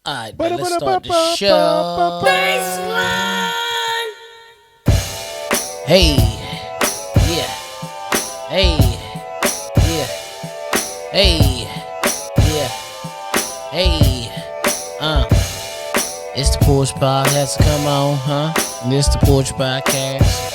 Alright, man, let's start the show. Baseline. Hey, yeah, hey, yeah, hey, yeah, hey, It's the Porch Podcast, come on, huh? And it's the Porch Podcast.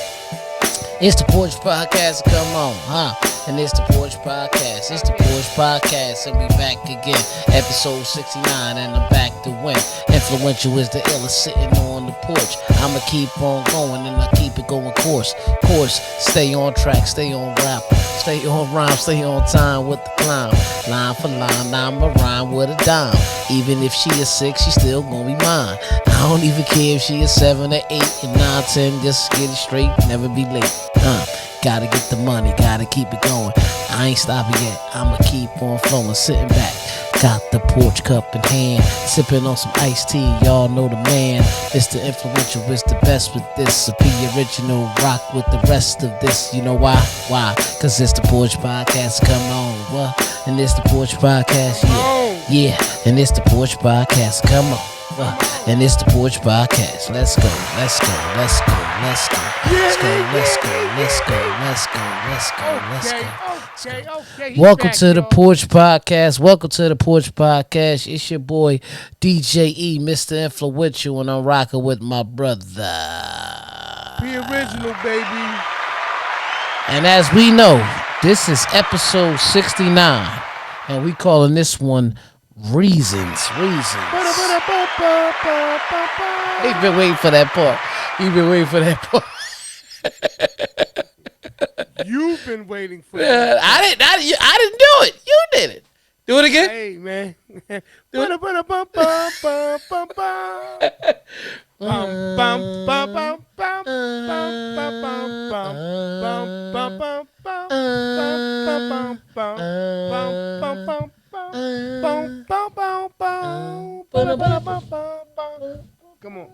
It's the Porch Podcast, come on, huh? And it's the Porch Podcast. It's the Porch Podcast, and we back again. Episode 69, and I'm back to win. Influential is the illest sitting on the porch. I'ma keep on going, and I keep it going course. Stay on track, stay on rap, stay on rhyme, stay on time with the climb. Line for line, I'ma rhyme with a dime. Even if she is 6, she still gonna be mine. I don't even care if she is 7 or 8 and 9, 10. Just get it straight, never be late. Gotta get the money, gotta keep it going. I ain't stopping yet, I'ma keep on flowing, sitting back. Got the porch cup in hand, sipping on some iced tea, y'all know the man. It's the influential, it's the best with this. A P original, rock with the rest of this. You know why? Why? Cause it's the Porch Podcast, come on, what? And it's the Porch Podcast, yeah. And it's the Porch Podcast, come on. And it's the Porch Podcast. Let's go. Okay. Welcome to the Porch Podcast. It's your boy DJ E, Mr. Influential, and I'm rocking with my brother. The original, baby. And as we know, this is episode 69, and we calling this one Reasons. He's been waiting for that part. You've been waiting for that. I didn't do it. You did it. Do it again. Hey, man. Come on.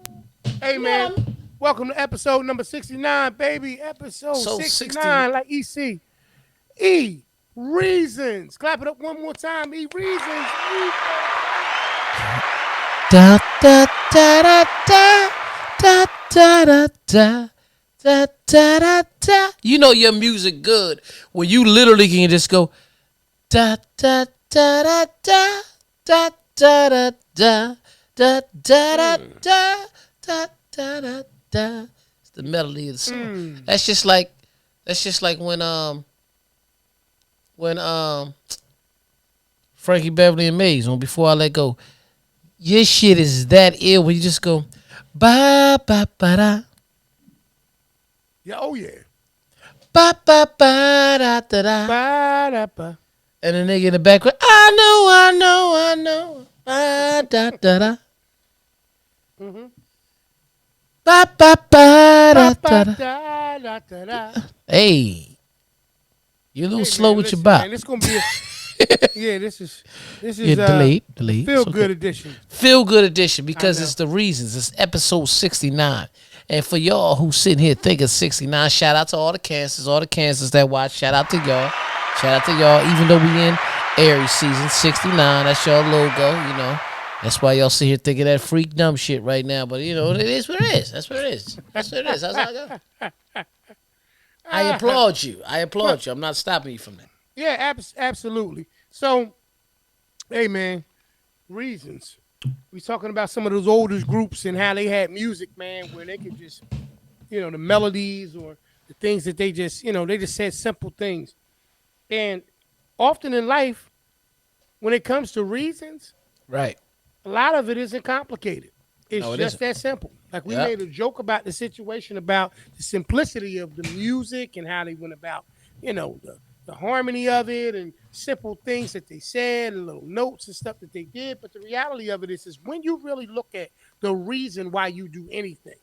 Hey, man. Welcome to episode number 69, baby. Episode 69, like EC. E, Reasons. Clap it up one more time. E, Reasons. Da da da da da da da da da da da da. You know your music good when you literally can just go da da da da da da da da da da da da da da. It's the melody of the song. That's just like when Frankie Beverly and Maze on Before I Let Go. Your shit is that ill when you just go ba ba ba da. Yeah, oh yeah. Ba ba ba da da da. Ba da ba. And the nigga in the background, I know. Ba da da da. Ba ba ba da da da. Hey, you're a little slow with your bop. Man, this gonna be this is delayed. Feel good edition. Feel good edition because it's the Reasons. It's episode 69. And for y'all who sitting here thinking 69, shout out to all the cancers that watch. Shout out to y'all. Even though we in Aries season 69, that's y'all logo, you know. That's why y'all sit here thinking that freak dumb shit right now. But you know, it is what it is. That's what it is. That's how I go. I applaud you. I'm not stopping you from that. Yeah, absolutely. So, hey, man, Reasons. We talking about some of those oldest groups and how they had music, man, where they could just, the melodies or the things that they just, they just said simple things. And often in life, when it comes to reasons, right, a lot of it isn't complicated. It's just isn't. that simple. Like we made a joke about the situation, about the simplicity of the music and how they went about, the harmony of it and simple things that they said and little notes and stuff that they did. But the reality of it is when you really look at the reason why you do anything,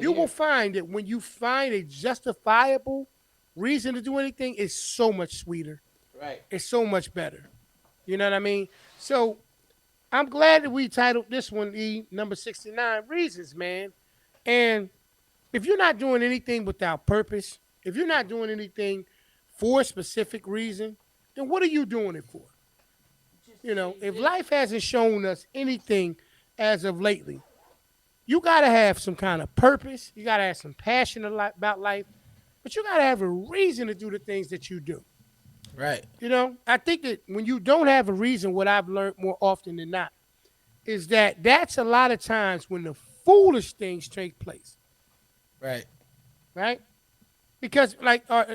you will find that when you find a justifiable reason to do anything, it's so much sweeter. Right. It's so much better. You know what I mean? So I'm glad that we titled this one number 69 Reasons, man. And if you're not doing anything without purpose, if you're not doing anything for a specific reason, then what are you doing it for? if life hasn't shown us anything as of lately, you got to have some kind of purpose. You got to have some passion about life, but you got to have a reason to do the things that you do. Right. I think that when you don't have a reason, what I've learned more often than not is that that's a lot of times when the foolish things take place, Right. right? Because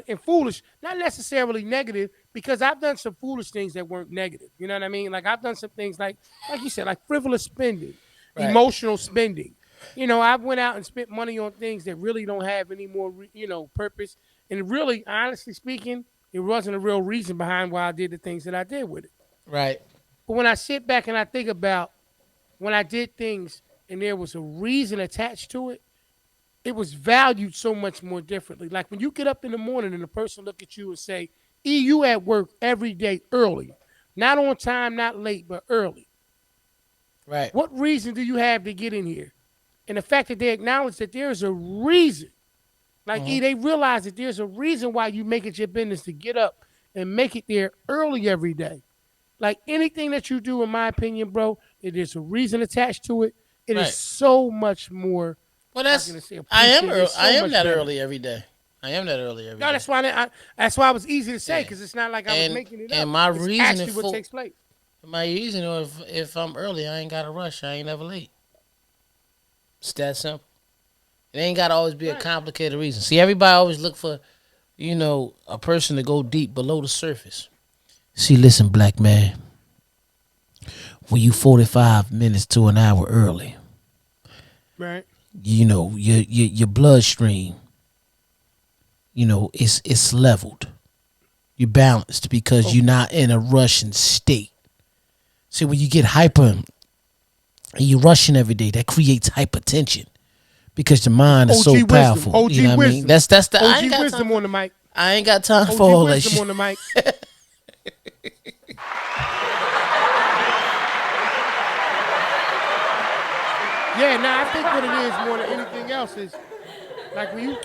and foolish, not necessarily negative, because I've done some foolish things that weren't negative. You know what I mean? Like I've done some things like you said, like frivolous spending, Right. emotional spending. I've went out and spent money on things that really don't have any more purpose. And really, honestly speaking, it wasn't a real reason behind why I did the things that I did with it. Right. But when I sit back and I think about when I did things and there was a reason attached to it, it was valued so much more differently. Like when you get up in the morning and the person look at you and say, "E, you at work every day early, not on time, not late, but early. Right. What reason do you have to get in here?" And the fact that they acknowledge that there's a reason, like Mm-hmm. E, they realize that there's a reason why you make it your business to get up and make it there early every day. Like anything that you do, in my opinion, bro, it is a reason attached to it. It is Right. so much more. Well, How can I that's say I am appreciated? It's I so am much that better. early every day. I am that early every No, day. that's why it was easy to say Yeah. because it's not like I was And making it and up. my It's reasoning actually what for takes place. my reasoning if I'm early, I ain't got to rush. I ain't never late. It's that simple. It ain't got to always be a Right. complicated reason. See, everybody always look for a person to go deep below the surface. See, listen, black man, when you 45 minutes to an hour early, Right. your bloodstream, it's leveled. You're balanced because you're Okay. not in a rushing state. See, when you get hyper and you're rushing every day, that creates hypertension because the mind is so OG wisdom. powerful. You OG know what I mean? wisdom. That's the I ain't OG got time wisdom for on the mic. I ain't got time for OG all that wisdom shit. on the mic. Yeah. Now I think what it is more than anything else is like when you.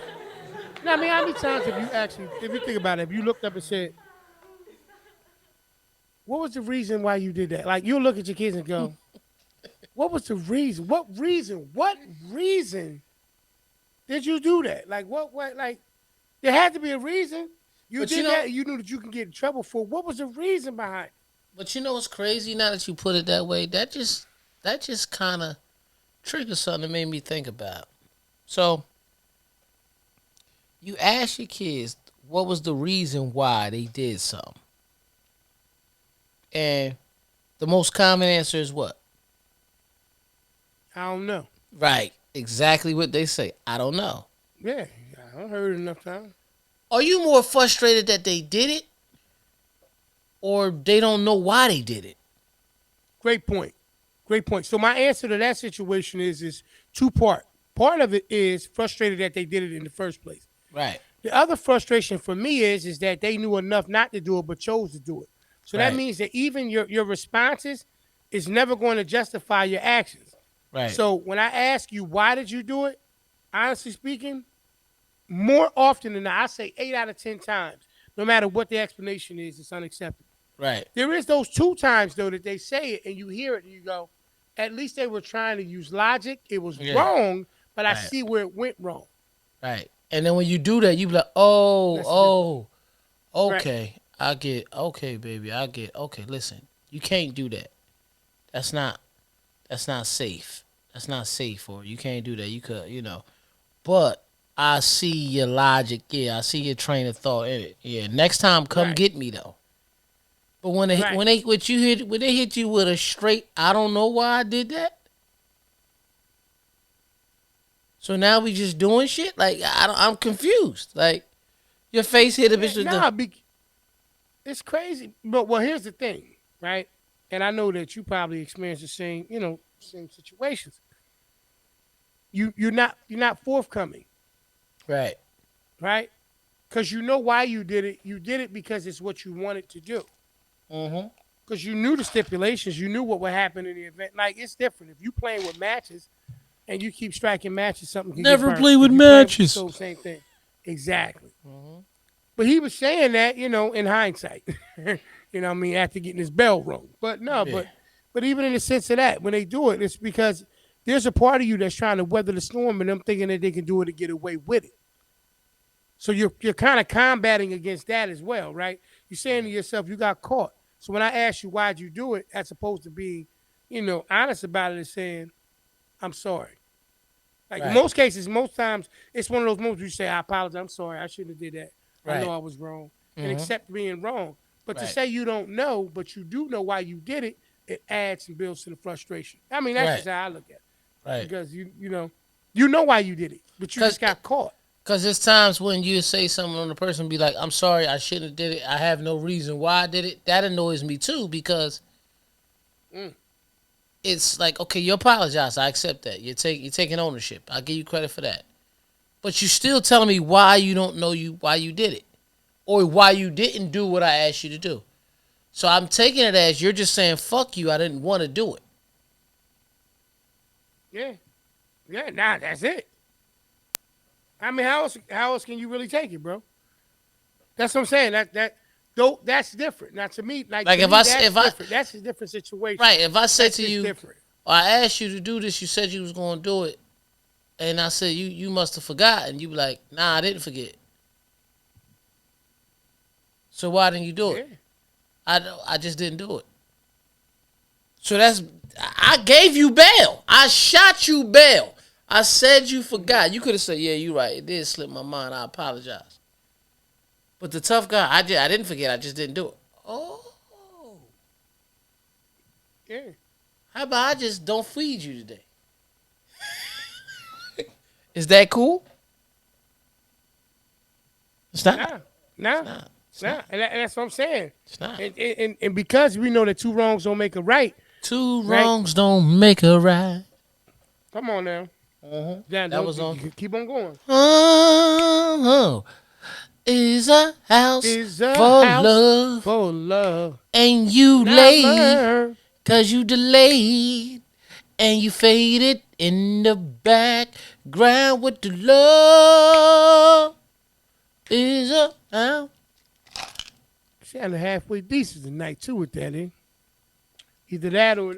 Now I mean, how many times have you actually, if you think about it, if you looked up and said, "What was the reason why you did that?" Like you'll look at your kids and go, "What was the reason? What reason? What reason did you do that? Like what? What? Like there had to be a reason. You But you did know, that. You knew that you can get in trouble for. What was the reason behind it? but you know what's crazy? Now that you put it that way, that just kind of triggers something that made me think about. So you ask your kids what was the reason why they did something, and the most common answer is what? I don't know. Right, exactly what they say. I don't know. Yeah, I heard it enough times. Are you more frustrated that they did it, or they don't know why they did it? Great point. Great point. So my answer to that situation is two part. Part of it is frustrated that they did it in the first place. Right, The other frustration for me is that they knew enough not to do it but chose to do it. So that right, means that even your responses is never going to justify your actions. right, So when I ask you why did you do it, honestly speaking, more often than not, I say 8 out of 10 times, no matter what the explanation is, it's unacceptable. right. There is those 2 times though that they say it and you hear it and you go, at least they were trying to use logic. It was Yeah, wrong, but I right, see where it went wrong. right. And then when you do that, you be like, That's the difference. Right. okay, I get, okay, baby, I get, okay. Listen, you can't do that. That's not, that's not safe. That's not safe, or you can't do that. You could. But I see your logic. Yeah, I see your train of thought in it. Yeah, next time, come Right. get me though. But when they Right. when they what you hit when they hit you with a straight, I don't know why I did that. So now we just doing shit. Like I'm confused. Like your face hit a Yeah, bitch with the nah, it's crazy. But well, here's the thing, right? And I know that you probably experienced the same, same situations. You're not forthcoming, right. right? Because you know why you did it. You did it because it's what you wanted to do. Mm-hmm. Because you knew the stipulations. You knew what would happen in the event. Like it's different. If you playing with matches and you keep striking matches, something can get Never burnt. play with If you playing with the matches. stove, same thing. Exactly. Mm-hmm. But he was saying that, in hindsight. You know what I mean? After getting his bell rung. But no, Yeah. but even in the sense of that, when they do it, it's because there's a part of you that's trying to weather the storm and them thinking that they can do it to get away with it. So you're kind of combating against that as well, right? You're saying to yourself, you got caught. So when I ask you why'd you do it, as opposed to being, honest about it and saying, I'm sorry. Like in Right. most cases, most times, it's one of those moments where you say, I apologize, I'm sorry, I shouldn't have did that. I know Right. I was wrong. And Mm-hmm. accept being wrong. But to Right. say you don't know, but you do know why you did it, it adds and builds to the frustration. I mean, that's Right. just how I look at it. Right. Because you know why you did it, but you Cause, just got caught. Cause there's times when you say something on the person be like, "I'm sorry, I shouldn't have did it. I have no reason why I did it." That annoys me too because Mm. it's like, okay, you apologize. I accept that. You're taking ownership. I give you credit for that. But you still telling me why you don't know why you did it or why you didn't do what I asked you to do. So I'm taking it as you're just saying, "Fuck you. I didn't want to do it." Yeah. Yeah, nah, that's it. I mean, how else can you really take it, bro? That's what I'm saying. Though that's different. Now to me, like Like to if me, I that's if I different. That's a different situation. right, if I say That's to just you, different. I asked you to do this, you said you was going to do it, and I said you must have forgotten. You be like, "Nah, I didn't forget." So why didn't you do it? Yeah. I just didn't do it. So that's I gave you bail. I shot you bail. I said you Mm-hmm. forgot. You could have said, "Yeah, you're right. It did slip my mind. I apologize." But the tough guy, I didn't forget. I just didn't do it. Oh, Yeah. how about I just don't feed you today? Is that cool? It's not. Nah. It's Nah. not. It's Nah. not. And that's what I'm saying. It's not. And because we know that two wrongs don't make a right, Two right? wrongs don't make a right. Come on now. Dan, That don't was on. keep on going. Oh, is a house Is a for house love, for love. and you Not late, learn. 'cause you delayed, and you faded in the background with the love. Is a house. Sounded halfway decent tonight too with that, eh? Either that or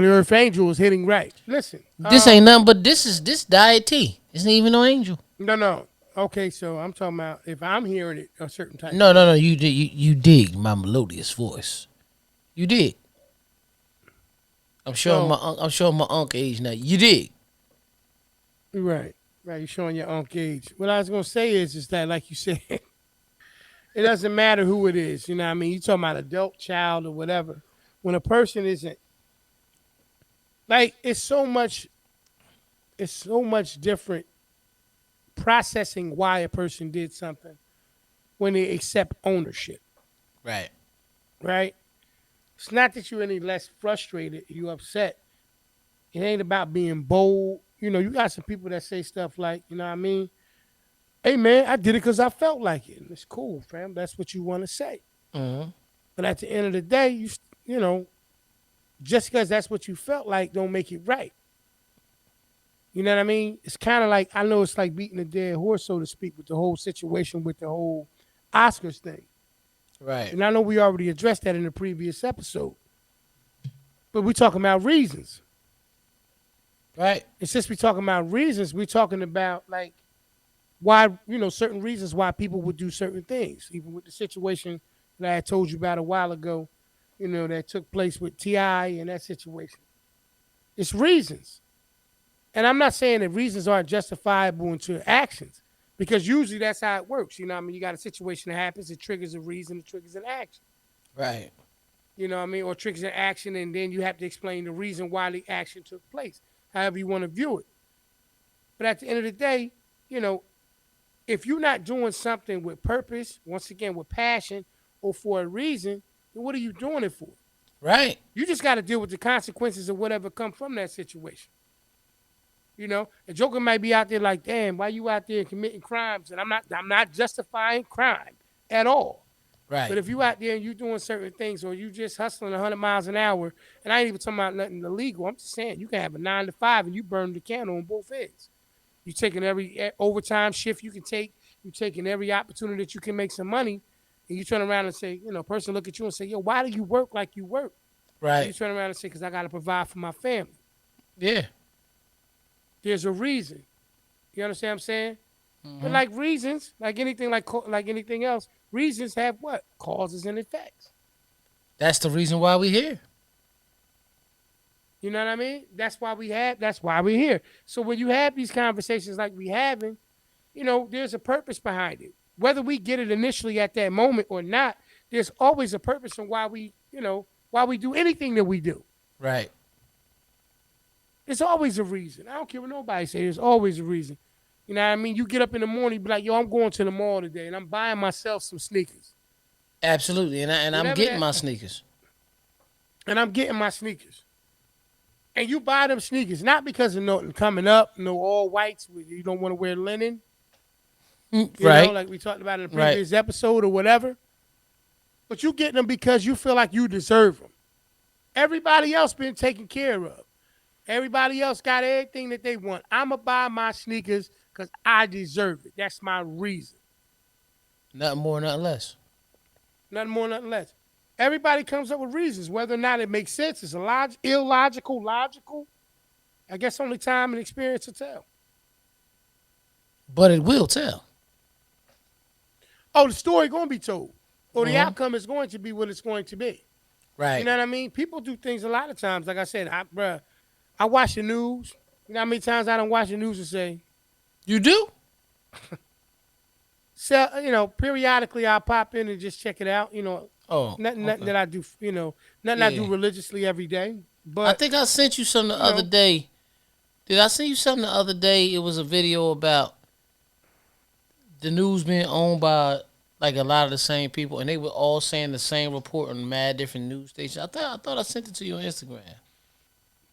the Earth Angel is hitting right. Listen, This ain't nothing but this deity. It's not even no angel. no. Okay, so I'm talking about if I'm hearing it a certain type of No, no, way. no. You dig my melodious voice. You did. So I'm showing my uncle age now. You did. right, right, you're showing your own age. What I was gonna say is that like you said, it doesn't matter who it is. You know what I mean? You talking about adult, child, or whatever. When a person isn't like it's so much different processing why a person did something when they accept ownership, Right. right? It's not that you're any less frustrated, you upset. It ain't about being bold. You got some people that say stuff like, you know what I mean? Hey man, I did it because I felt like it. And it's cool, fam. That's what you want to say. Mm-hmm. But at the end of the day, you know, just because that's what you felt like don't make it right. You know what I mean? It's kind of like I know it's like beating a dead horse, so to speak, with the whole situation with the whole Oscars thing. Right. And I know we already addressed that in the previous episode, but we're talking about reasons. Right. And since we're talking about reasons, we're talking about like why certain reasons why people would do certain things, even with the situation that I told you about a while ago. That took place with Ti and that situation. It's reasons, and I'm not saying that reasons aren't justifiable into actions, because usually that's how it works. You know, what I mean, you got a situation that happens, it triggers a reason, it triggers an action. Right. You know what I mean, or triggers an action, and then you have to explain the reason why the action took place. However you want to view it. But at the end of the day, you know, if you're not doing something with purpose, once again with passion or for a reason, then what are you doing it for? Right. You just got to deal with the consequences of whatever come from that situation. A joker might be out there like, damn, why you out there committing crimes? And I'm not justifying crime at all. But Right. if you out there and you doing certain things, or you just hustling 100 miles an hour, and I ain't even talking about nothing illegal, I'm just saying you can have a 9 to 5 and you burn the candle on both ends. You taking every overtime shift you can take. You taking every opportunity that you can make some money, and you turn around and say, a person look at you and say, yo, why do you work like you work? And you Right. turn around and say, because I got to provide for my family. Yeah. There's a reason. You understand what I'm saying? But Hmm. like reasons, like anything, like anything else, reasons have what? Causes and effects. That's the reason why we here. You know what I mean? That's why we're here. So when you have these conversations like we having, there's a purpose behind it. Whether we get it initially at that moment or not, there's always a purpose on why we do anything that we do. Right. There's always a reason. I don't care what nobody say. There's always a reason. You know what I mean? You get up in the morning, be like, yo, I'm going to the mall today, and I'm buying myself some sneakers. Absolutely. And I'm Whatever getting that, my sneakers. and I'm getting my sneakers. And you buy them sneakers not because of nothing coming up, no all whites. You don't want to wear linen, Right. like we talked about in the Right. previous episode or whatever. But you get them because you feel like you deserve them. Everybody else been taken care of. Everybody else got everything that they want. I'ma buy my sneakers because I deserve it. That's my reason. Nothing more, nothing less. Nothing more, nothing less. Everybody comes up with reasons, whether or not it makes sense. It's illogical, logical. I guess only time and experience will tell. But it will tell. Oh, the story gonna be told, or the Hmm. outcome is going to be what it's going to be. You Right. know what I mean? People do things a lot of times. Like I said, I watch the news. You know how many times I don't watch the news and say, You do? so periodically I'll pop in and just check it out. Oh, Nothing okay. that I do. Nothing I do Yeah. religiously every day. I But think I sent you something the you other know, day. Did I send you something the other day? It was a video about the news being owned by like a lot of the same people, and they were all saying the same report on mad different news stations. I thought I sent it to you on Instagram.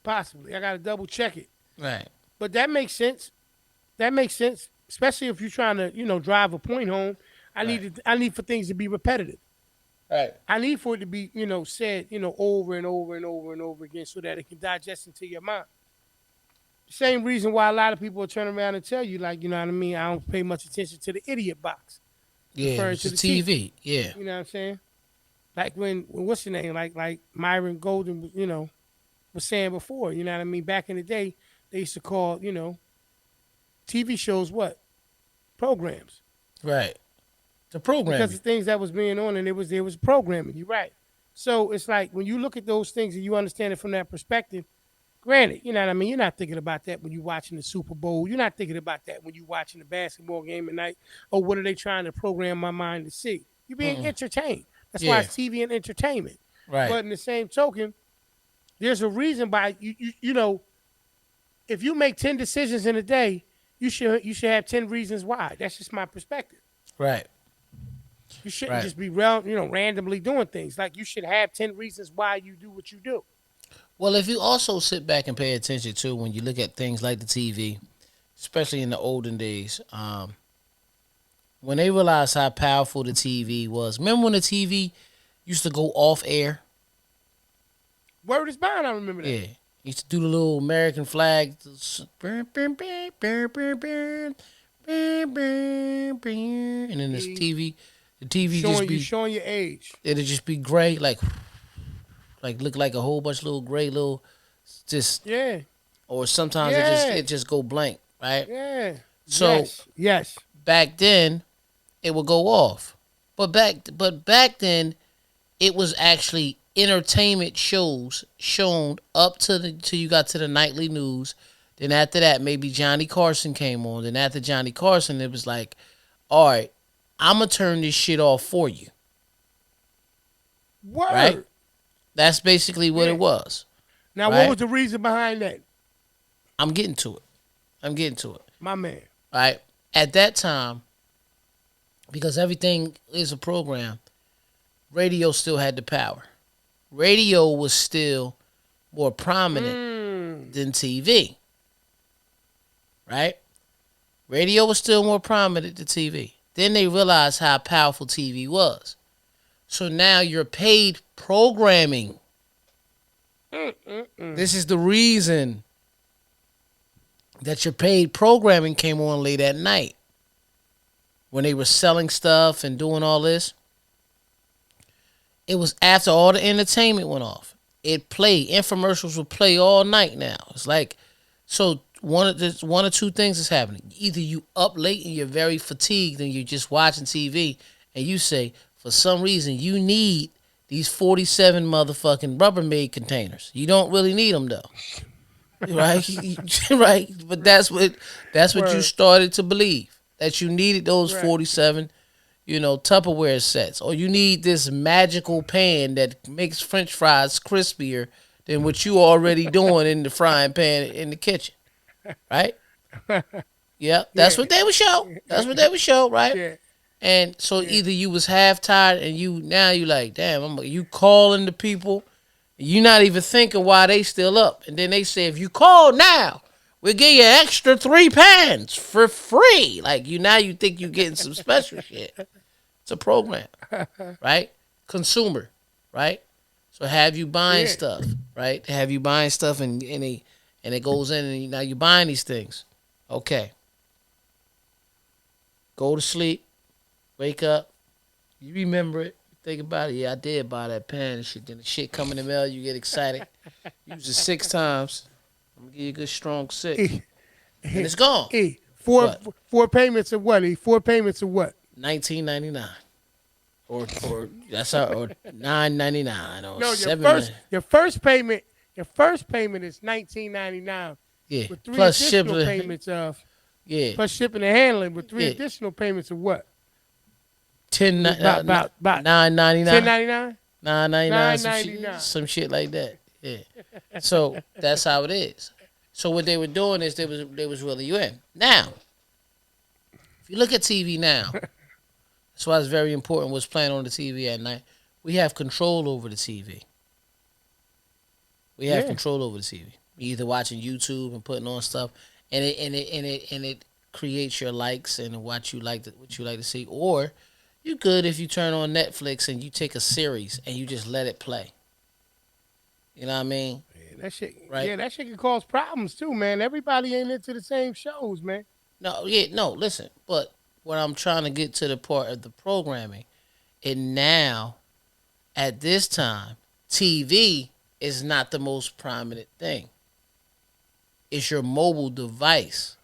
possibly I got to double check it. Right. But that makes sense. That makes sense, especially if you're trying to drive a point home. Right. I need for things to be repetitive. Right. I need for it to be said over and over and over and over again so that it can digest into your mind. Same reason why a lot of people will turn around and tell you, like, you know what I mean, I don't pay much attention to the idiot box, Yeah, referring it's to the the TV. TV. Yeah. You know what I'm saying? Like when what's your name? Like Myron Golden, was saying before, you know what I mean? Back in the day, they used to call, TV shows what? Programs. Right. The Because programming. the things that was being on and there was programming. You're right. So it's like when you look at those things and you understand it from that perspective, granted, you know what I mean? You're not thinking about that when you're watching the Super Bowl. You're not thinking about that when you're watching the basketball game at night. Or what are they trying to program my mind to see? You're being Mm-mm. entertained. That's why Yeah. it's TV and entertainment. Right. But in the same token, there's a reason why if you make 10 decisions in a day, you should have 10 reasons why. That's just my perspective. Right. You shouldn't Right. just be randomly doing things. Like you should have 10 reasons why you do what you do. Well, if you also sit back and pay attention to when you look at things like the TV, especially in the olden days, when they realized how powerful the TV was. Remember when the TV used to go off air? Word is bond, I remember that. Yeah. Used to do the little American flag. And then this TV, the TV just You be, showing your age. it'll just be gray, like look like a whole bunch of little gray little, just, Yeah. or sometimes Yeah. it just go blank, right? Yeah. So Yes. back then it would go off. But back then it was actually entertainment shows shown up to the till you got to the nightly news. Then after that, maybe Johnny Carson came on. Then after Johnny Carson, it was like, all right, I'm gonna turn this shit off for you, right? Word. That's basically what Yeah. it was, Now, what right? was the reason behind that, I'm getting to it. I'm getting to it, my man? right? At that time, because everything is a program, radio still had the power. Radio was still more prominent than TV, right? Radio was still more prominent than TV. Then they realized how powerful TV was. So now you're paid programming. This is the reason that your paid programming came on late at night when they were selling stuff and doing all this. It was after all the entertainment went off. It played. Infomercials would play all night now. It's like, so one or two things is happening. Either you up late and you're very fatigued and you're just watching TV and you say, for some reason, you need these 47 motherfucking Rubbermaid containers. You don't really need them though. Right? Right? But that's what you Word. started to believe. That you needed those Right. 47 Tupperware sets, or you need this magical pan that makes French fries crispier than what you already doing in the frying pan in the kitchen, right? Yeah, that's Yeah. what they would show. That's what they would show, right? Yeah. And so Yeah. either you was half tired and you like, damn, you calling the people, you not even thinking why they still up, and then they say if you call now, we'll give you an extra 3 pans for free. Like now you think you getting some special shit. It's a program, right? Consumer, right? So have you buying Yeah. stuff, right? Have you buying stuff and it goes in and now you're buying these things. Okay. Go to sleep, wake up, you remember it, you think about it. Yeah, I did buy that pen and shit. Then the shit come in the mail, you get excited. Use it 6 times. I'm gonna give you a good strong six. E, And it's gone. e, What? four payments of what? E, 4 payments of what? 19.99. Or that's how, or 9.99 or No, your 7. first payment is 19.99 Yeah. with three Plus additional shipping. payments of Yeah. plus shipping and handling with three Yeah. additional payments of what? 10 About 9.99. 10.99. 9.99 some shit, 9.99. some shit like that. Yeah. So that's how it is. So what they were doing is they was really you in. Now, if you look at TV now, that's why it's very important what's playing on the TV at night. We have control over the TV. We have Yeah. control over the TV. You're either watching YouTube and putting on stuff, and it creates your likes and what you like to see, or you good if you turn on Netflix and you take a series and you just let it play. You know what I mean? Yeah, that shit. Right? Yeah, that shit can cause problems too, man. Everybody ain't into the same shows, man. No, yeah, no. Listen, but what I'm trying to get to the part of the programming, and now at this time, TV is not the most prominent thing. It's your mobile device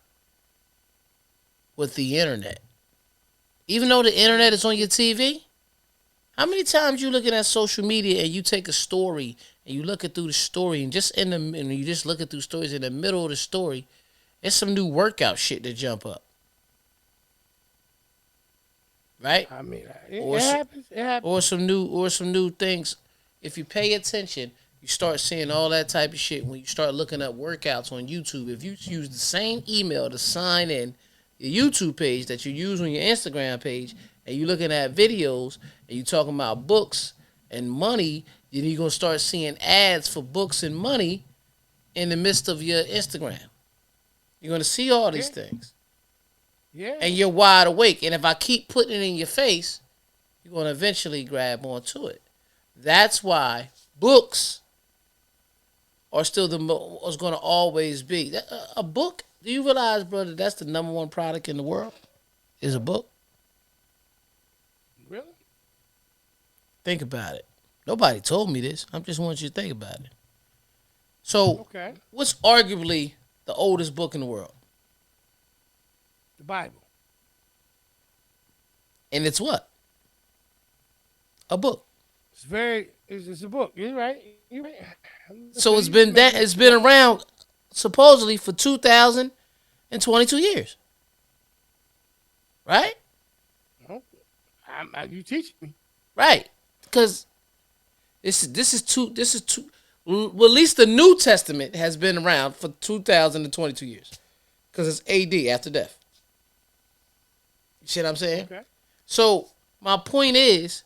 with the internet. Even though the internet is on your TV, how many times you looking at social media and you take a story and you looking through the story and you just looking through stories in the middle of the story, there's some new workout shit to jump up, right? I mean, Or it s- happens. It happens. or some new things. If you pay attention, you start seeing all that type of shit when you start looking up workouts on YouTube. If you use the same email to sign in your YouTube page that you use on your Instagram page, and you looking at videos and you talking about books and money, then you're gonna start seeing ads for books and money in the midst of your Instagram. You're gonna see all these Yeah. things, Yeah. and you're wide awake. And if I keep putting it in your face, you're gonna eventually grab onto it. That's why books are still is gonna always be a book. Do you realize, brother, that's the number one product in the world? Is a book. Really? Think about it. Nobody told me this. I just want you to think about it. So, Okay. what's arguably the oldest book in the world? The Bible. And it's what? A book. It's very. It's a book. You're right. You're right. So it's been around supposedly for 2,022 years. Right? Oh, you teach me. Right. Because this is two well, at least the New Testament has been around for 2,022 years. Because it's AD, after death. You see what I'm saying? Okay. So my point is,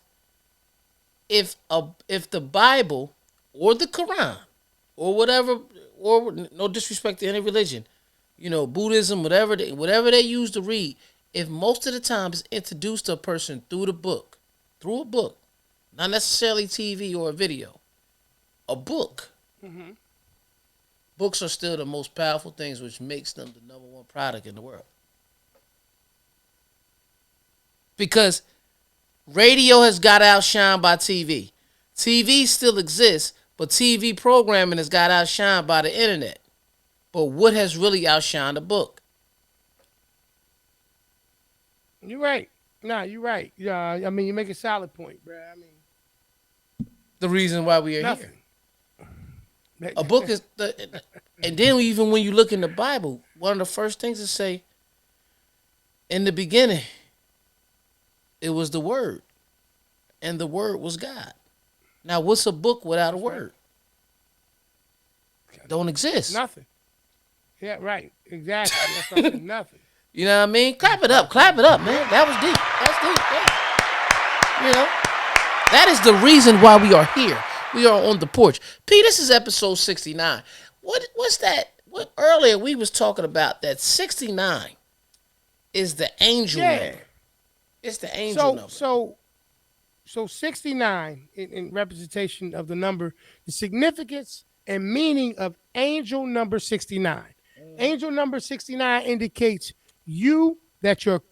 if the Bible or the Quran or whatever, or no disrespect to any religion, Buddhism, whatever they use to read, if most of the time it's introduced to a person through a book, not necessarily TV or a video, a book. Mm-hmm. Books are still the most powerful things, which makes them the number one product in the world. Because radio has got outshined by TV. TV still exists, but TV programming has got outshined by the internet. But what has really outshined a book? You're right. Nah, you're right. Yeah, I mean, you make a solid point, bro. I mean, The reason why we are here. nothing. A book is the, and then even when you look in the Bible, one of the first things to say, in the beginning, it was the Word, and the Word was God. Now, what's a book without a That's right. word? Don't exist. Nothing. Yeah, right. Exactly. That's what I'm saying. Nothing. You know what I mean? Clap it up, man. That was deep. That's deep. Yeah. You know, that is the reason why we are here. We are on the porch. P, this is episode 69. What's that? What earlier we was talking about that 69 is the angel number. It's the angel number. So 69 in representation of the number, the significance and meaning of angel number 69. Angel number 69 indicates that your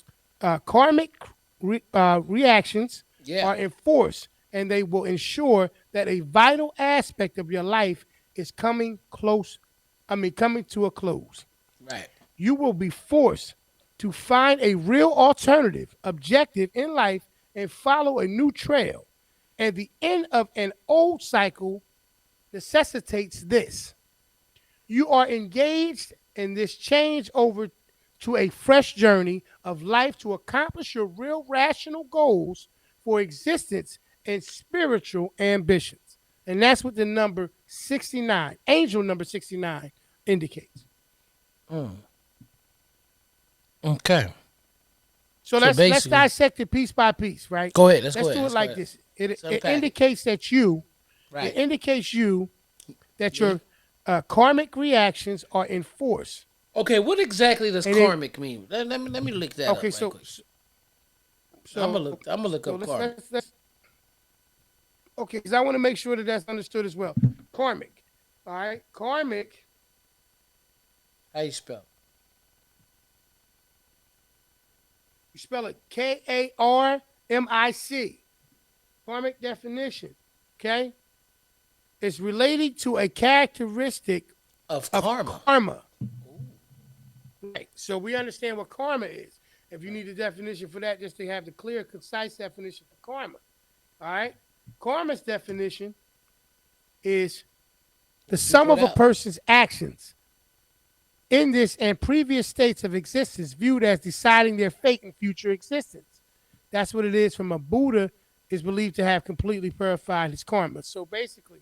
karmic reactions are enforced, and they will ensure that a vital aspect of your life is coming to a close. Right. You will be forced to find a real alternative objective in life and follow a new trail. And the end of an old cycle necessitates this. You are engaged in this change over to a fresh journey of life to accomplish your real rational goals for existence and spiritual ambitions. And that's what the number 69, angel number 69, indicates. Okay. So let's dissect it piece by piece, right? Go ahead. Let's do it like this. It indicates that right. It indicates that your karmic reactions are enforced. Okay, what exactly does karmic mean? Let me look that up. Okay, so I'm gonna look up karmic. Okay, because I want to make sure that that's understood as well. Karmic, all right. Karmic. How you spell? You spell it Karmic. Karmic definition. Okay, it's related to a characteristic of karma. Right. So we understand what karma is. If you need a definition for that, just to have the clear, concise definition for karma. All right. Karma's definition is the sum of a person's actions in this and previous states of existence viewed as deciding their fate in future existence. That's what it is from a Buddha is believed to have completely purified his karma. So basically,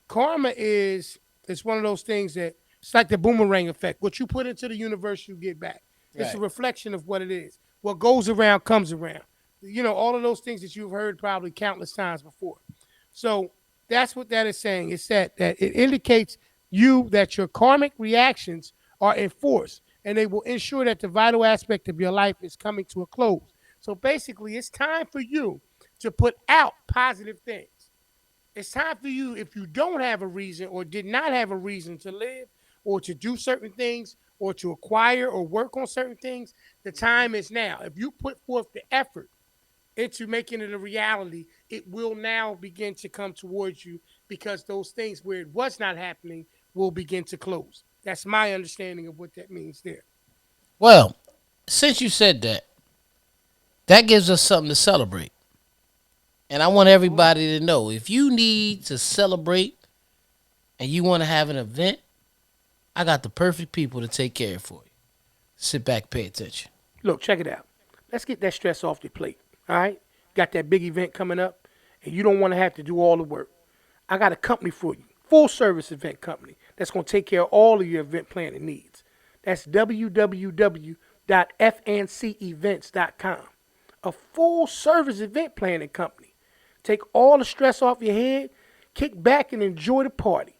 karma it's one of those things that it's like the boomerang effect. What you put into the universe, you get back. It's a reflection of what it is. What goes around comes around. All of those things that you've heard probably countless times before. So that's what that is saying. It's that it indicates that your karmic reactions are enforced, and they will ensure that the vital aspect of your life is coming to a close. So basically, it's time for you to put out positive things. It's time for you, if you don't have a reason or did not have a reason to live or to do certain things or to acquire or work on certain things, the time is now. If you put forth the effort into making it a reality, it will now begin to come towards you, because those things where it was not happening will begin to close. That's my understanding of what that means there. Well, since you said that, that gives us something to celebrate. And I want everybody to know, if you need to celebrate and you want to have an event, I got the perfect people to take care of for you. Sit back, pay attention. Look, check it out. Let's get that stress off your plate, all right? Got that big event coming up, and you don't want to have to do all the work. I got a company for you, full service event company, that's going to take care of all of your event planning needs. That's www.fncevents.com. A full service event planning company. Take all the stress off your head, kick back and enjoy the party.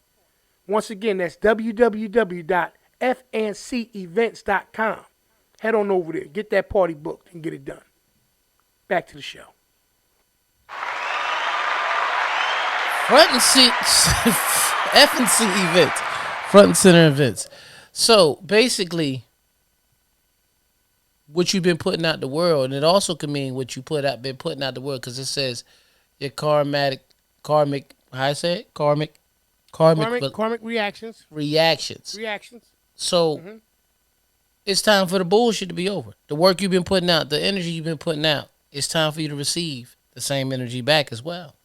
Once again, that's www.fncevents.com. Head on over there, get that party booked, and get it done. Back to the show. Front and FNC events. Front and center events. So basically, what you've been putting out the world, and it also can mean what you been putting out the world, because it says your karmic karmic. How I say it? Karmic Karmic reactions. reactions. Reactions. So Hmm. it's time for the bullshit to be over. The work you've been putting out, the energy you've been putting out. It's time for you to receive the same energy back as well.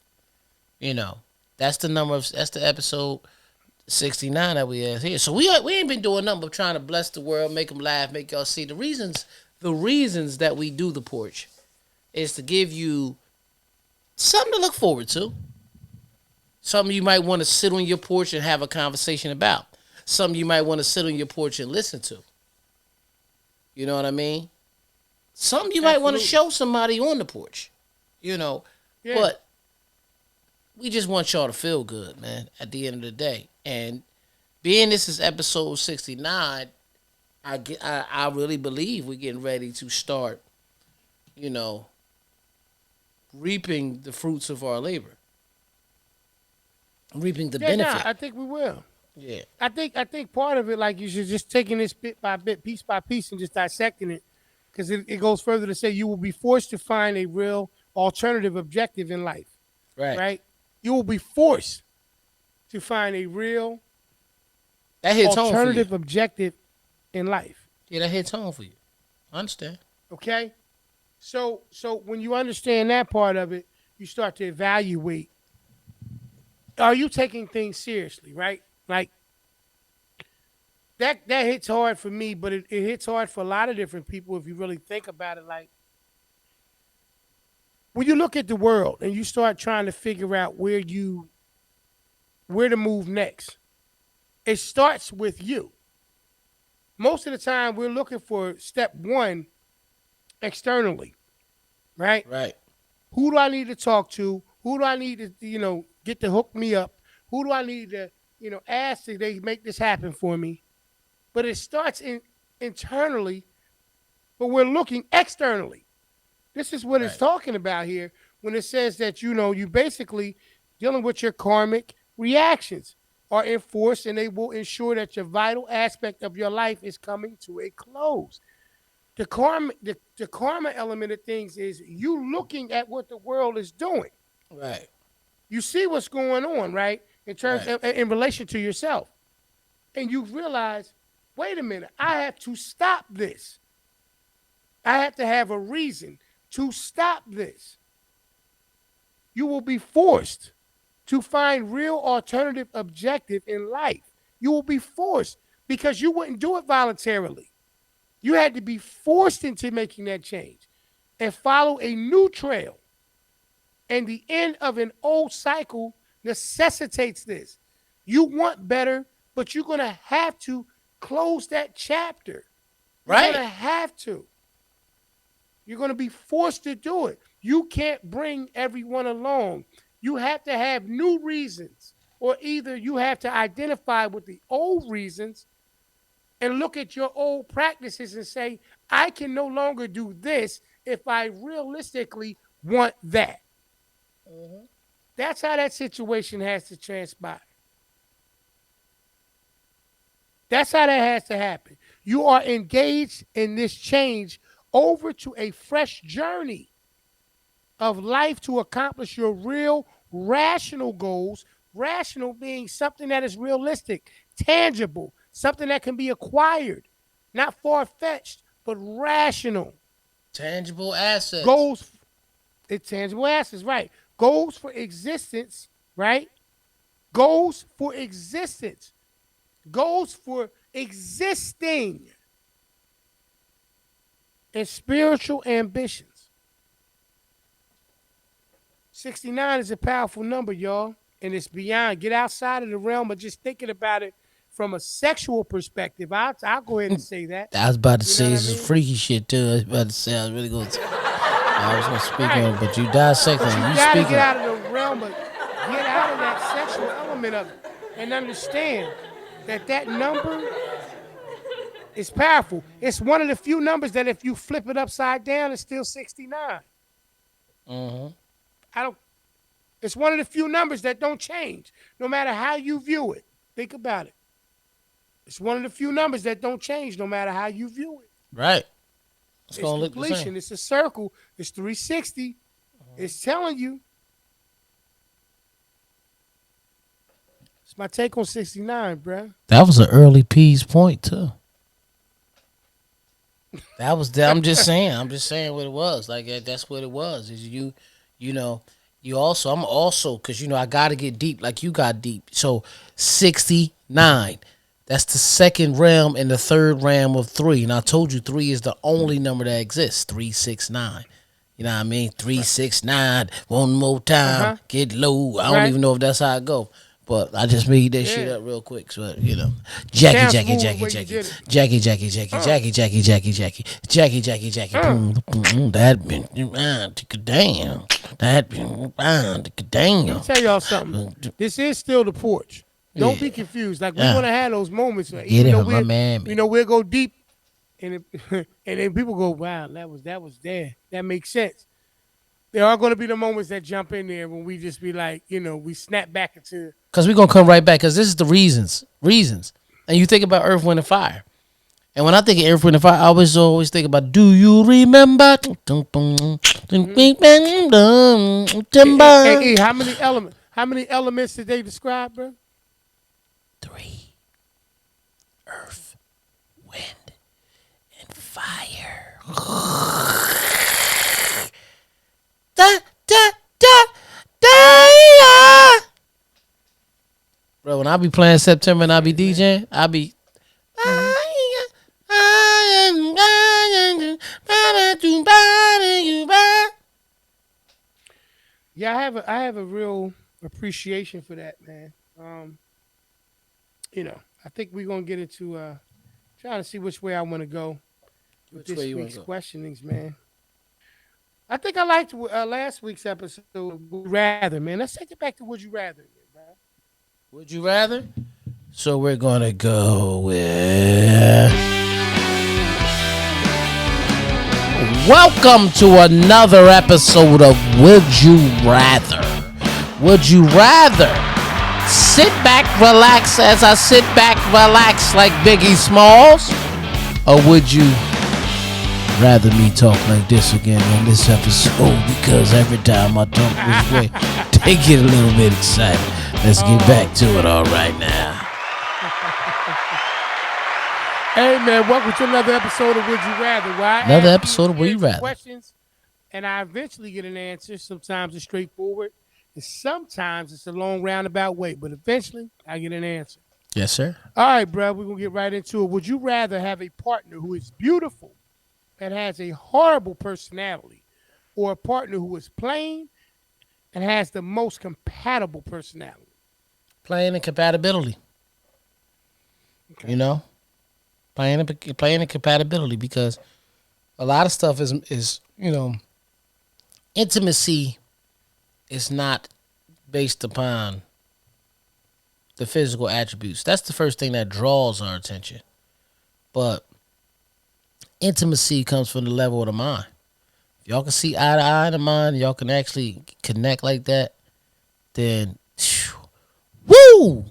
You know, that's the number of that's the episode 69 that we have here. So we ain't been doing nothing but trying to bless the world, make them laugh, make y'all see the reasons. The reasons that we do the porch is to give you something to look forward to. Something you might want to sit on your porch and have a conversation about. Something you might want to sit on your porch and listen to. You know what I mean? Something you might want to Absolutely. show somebody on the porch. You know, Yeah. but we just want y'all to feel good, man, at the end of the day. And being this is episode 69, I really believe we're getting ready to start, you know, reaping the fruits of our labor, reaping the Yeah. Nah. benefit. I think we will. Yeah, I think part of it, like you should just taking this bit by bit, piece by piece, and just dissecting it, because it goes further to say you will be forced to find a real alternative objective in life. right. Right? You will be forced to find a real That hits home for you. alternative objective in life. Yeah, that hits home for you. I understand. Okay? So when you understand that part of it, you start to evaluate, are you taking things seriously, right? Like that hits hard for me, but it hits hard for a lot of different people if you really think about it. Like when you look at the world and you start trying to figure out where to move next, it starts with you. Most of the time we're looking for step one externally, right? Right, Who do I need to talk to? Who do I need to, get to hook me up? Who do I need to, ask that they make this happen for me? But it starts internally, but we're looking externally. This is what it's right, talking about here when it says that, you basically dealing with your karmic reactions are enforced and they will ensure that your vital aspect of your life is coming to a close. The karma element of things is you looking at what the world is doing. right, You see what's going on, right? In terms right, in relation to yourself. And you realize, wait a minute, I have to stop this. I have to have a reason to stop this. You will be forced to find real alternative objective in life. You will be forced because you wouldn't do it voluntarily. You had to be forced into making that change and follow a new trail. And the end of an old cycle necessitates this. You want better, but you're going to have to close that chapter. You're going right. to have to. You're going to be forced to do it. You can't bring everyone along. You have to have new reasons, or either you have to identify with the old reasons and look at your old practices and say, I can no longer do this if I realistically want that. Mm-hmm. That's how that situation has to transpire. That's how that has to happen. You are engaged in this change over to a fresh journey of life to accomplish your real rational goals. Rational being something that is realistic, tangible, something that can be acquired, not far fetched, but rational. Tangible assets. Goals, it's tangible assets, right? Goals for existence, right? Goals for existence, goals for existing, and spiritual ambitions. 69 is a powerful number, y'all, and it's beyond. Get outside of the realm of just thinking about it from a sexual perspective. I'll go ahead and say that. I was about to You know say what I some mean? freaky shit too. I was about to say I was really going to. I was going to speak Right. on it, but you dissecting But you it. You got to get speaking. out of the realm of, get out of that sexual element of it and understand that that number is powerful. It's one of the few numbers that if you flip it upside down, it's still 69. Mm-hmm. I don't. It's one of the few numbers that don't change, no matter how you view it. Think about it. It's one of the few numbers that don't change, no matter how you view it. Right. It's It's going to look the same. completion. It's a circle. It's 360. It's telling you. It's my take on 69, bruh. That was an early P's point too. That was. I'm just saying. I'm just saying what it was. Like that's what it was. Is you, you know, you also. I'm also because I got to get deep like you got deep. So 69. That's the second realm and the third realm of three. And I told you three is the only number that exists. 369. You know what I mean? 369. One more time. Uh-huh. Get low. I don't Right? even know if that's how it go. But I just made that shit Yeah. up real quick. So It Jackie, sounds Jackie, smooth the Jackie, way you Jackie, did it. Jackie, Jackie, Jackie, Uh, Jackie, Jackie, Jackie, Jackie, Jackie, Jackie, Jackie, uh. boom, boom, that been damn, that been Let me damn. tell y'all something. This is still the porch. Don't be Yeah, confused. Like we're yeah. gonna have those moments, where Get even it though from my man. we'll go deep, and and then people go, "Wow, that was there. That makes sense." There are going to be the moments that jump in there when we just be like, we snap back into, Cause we gonna come right back. Cause this is the reasons. And you think about Earth, Wind, and Fire. And when I think of Earth, Wind, and Fire, I always think about. Do you remember? mhm. Timber. How many elements did they describe, bro? Three. Earth, Wind, and Fire. Da, da, da, da. Bro, when I be playing September and That's I be right, man. DJing, I be. Hmm. Yeah, I have a real appreciation for that, man. Um, I think we're gonna get into trying to see which way I want to go with Which way this you want week's to go? questionings, man. I think I liked last week's episode. Would you rather, man? Let's take it back to would you rather, bro. Would you rather? So we're gonna go with. Welcome to another episode of Would You Rather. Would you rather sit back, relax as I sit back, relax like Biggie Smalls? Or would you rather me talk like this again on this episode? Because every time I talk this way, they get a little bit excited. Let's get back to it all right now. Hey, man, welcome to another episode of Would You Rather, where I Another ask you a episode of Would You series of Rather. questions and I eventually get an answer. Sometimes it's straightforward, and sometimes it's a long roundabout way, but eventually I get an answer. Yes, sir. All right, bro, we're going to get right into it. Would you rather have a partner who is beautiful and has a horrible personality, or a partner who is plain and has the most compatible personality? Playing and compatibility. Okay. You know, playing and compatibility because a lot of stuff is intimacy is not based upon the physical attributes. That's the first thing that draws our attention. But intimacy comes from the level of the mind. If y'all can see eye to eye in the mind, y'all can actually connect like that, then woo,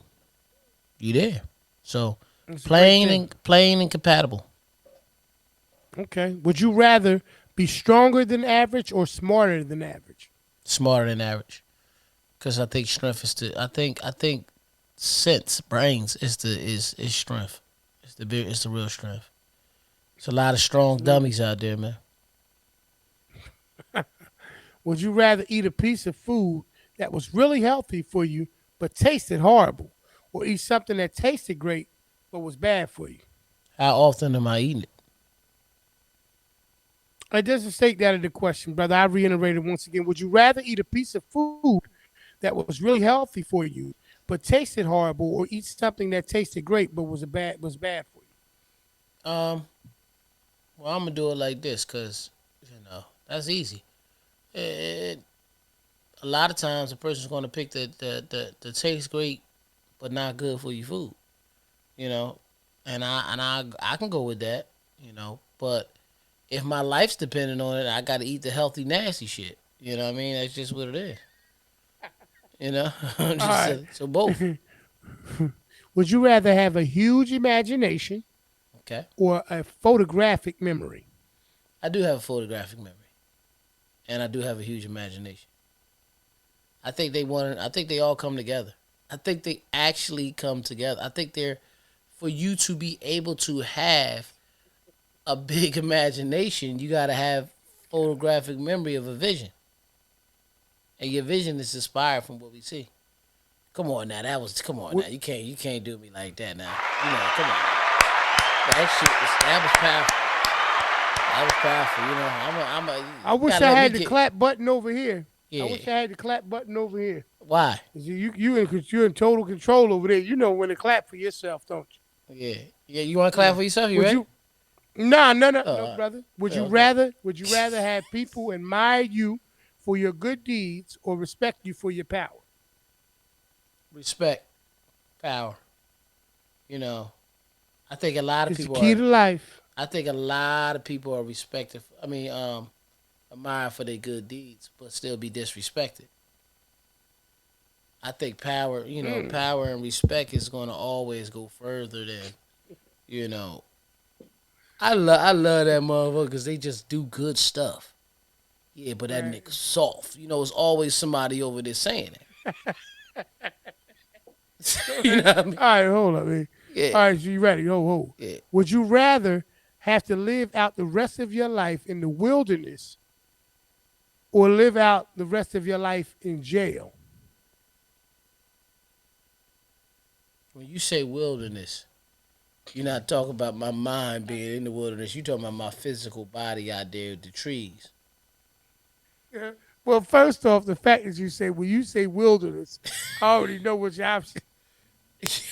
you there. So It's a great thing. plain and compatible. Okay. Would you rather be stronger than average or smarter than average? Smarter than average. Because I think strength is I think sense, brains is strength. It's the real strength. There's a lot of strong Absolutely. dummies out there, man. Would you rather eat a piece of food that was really healthy for you but tasted horrible, or eat something that tasted great but was bad for you? How often am I eating it? It doesn't state that in the question, brother. I reiterate it once again. Would you rather eat a piece of food that was really healthy for you but tasted horrible, or eat something that tasted great but was bad for you? Um, well, I'm gonna do it like this, cause that's easy. It, a lot of times, a person's gonna pick the taste great but not good for you food. You know, and I can go with that. But if my life's dependent on it, I got to eat the healthy, nasty shit. You know what I mean? That's just what it is. You know, All just right. so both. Would you rather have a huge imagination Okay, or a photographic memory? I do have a photographic memory, and I do have a huge imagination. I think they all come together. I think they actually come together. I think they're for you to be able to have a big imagination, you got to have photographic memory of a vision, and your vision is inspired from what we see. Come on now, come on now. What, You can't do me like that now. Come on. That was powerful. That was powerful. I You wish gotta I let me had the get. clap button over here. I Yeah. wish I had the clap button over here. Why? You're in total control over there. You know when to clap for yourself, don't Yeah. Yeah. You want to you? clap Yeah. for yourself? You Would ready? you? Nah, no, no, no, Oh, brother. Would yeah, you okay. rather? Would you rather have people admire you for your good deeds or respect you for your power? Respect, power. You know, I think a lot of It's the people key are. to life. I think a lot of people are respected. Admired for their good deeds, but still be disrespected. I think power, Mm. power and respect is going to always go further than, you know. I love that motherfucker because they just do good stuff. Yeah, but that Right. nigga soft. It's always somebody over there saying it. All You know right. what I mean? All right. Hold up, man. Yeah, All right. So you ready? Ho. yeah. Would you rather have to live out the rest of your life in the wilderness or live out the rest of your life in jail? When you say wilderness, you're not talking about my mind being in the wilderness. You talking about my physical body out there with the trees. Yeah. Well, first off, the fact that you say when you say wilderness, I already know which option.